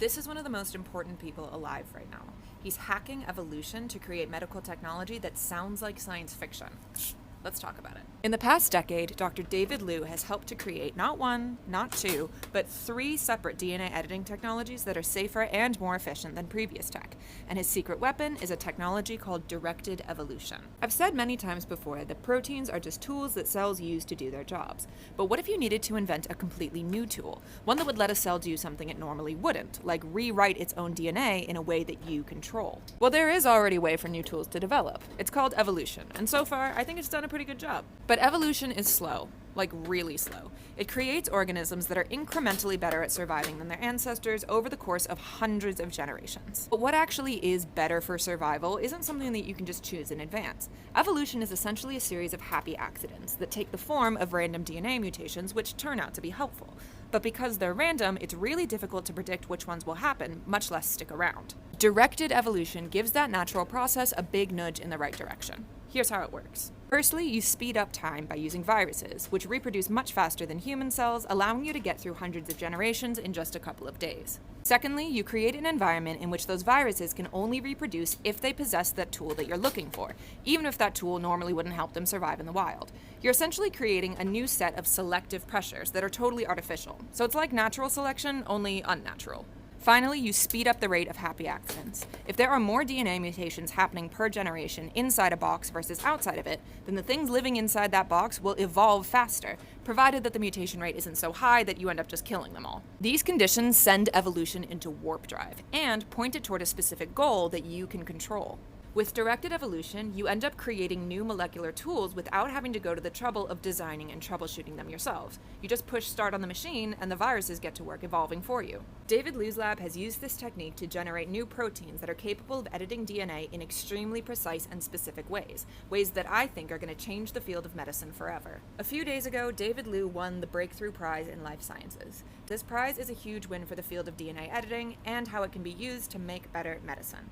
This is one of the most important people alive right now. He's hacking evolution to create medical technology that sounds like science fiction. Let's talk about it. In the past decade, Dr. David Liu has helped to create not one, not two, but three separate DNA editing technologies that are safer and more efficient than previous tech. And his secret weapon is a technology called directed evolution. I've said many times before that proteins are just tools that cells use to do their jobs. But what if you needed to invent a completely new tool? One that would let a cell do something it normally wouldn't, like rewrite its own DNA in a way that you control. Well, there is already a way for new tools to develop. It's called evolution, and so far, I think it's done a pretty good job. But evolution is slow, like really slow. It creates organisms that are incrementally better at surviving than their ancestors over the course of hundreds of generations. But what actually is better for survival isn't something that you can just choose in advance. Evolution is essentially a series of happy accidents that take the form of random DNA mutations which turn out to be helpful. But because they're random, it's really difficult to predict which ones will happen, much less stick around. Directed evolution gives that natural process a big nudge in the right direction. Here's how it works. Firstly, you speed up time by using viruses, which reproduce much faster than human cells, allowing you to get through hundreds of generations in just a couple of days. Secondly, you create an environment in which those viruses can only reproduce if they possess that tool that you're looking for, even if that tool normally wouldn't help them survive in the wild. You're essentially creating a new set of selective pressures that are totally artificial. So it's like natural selection, only unnatural. Finally, you speed up the rate of happy accidents. If there are more DNA mutations happening per generation inside a box versus outside of it, then the things living inside that box will evolve faster, provided that the mutation rate isn't so high that you end up just killing them all. These conditions send evolution into warp drive and point it toward a specific goal that you can control. With directed evolution, you end up creating new molecular tools without having to go to the trouble of designing and troubleshooting them yourselves. You just push start on the machine and the viruses get to work evolving for you. David Liu's lab has used this technique to generate new proteins that are capable of editing DNA in extremely precise and specific ways that I think are going to change the field of medicine forever. A few days ago, David Liu won the Breakthrough Prize in Life Sciences. This prize is a huge win for the field of DNA editing and how it can be used to make better medicine.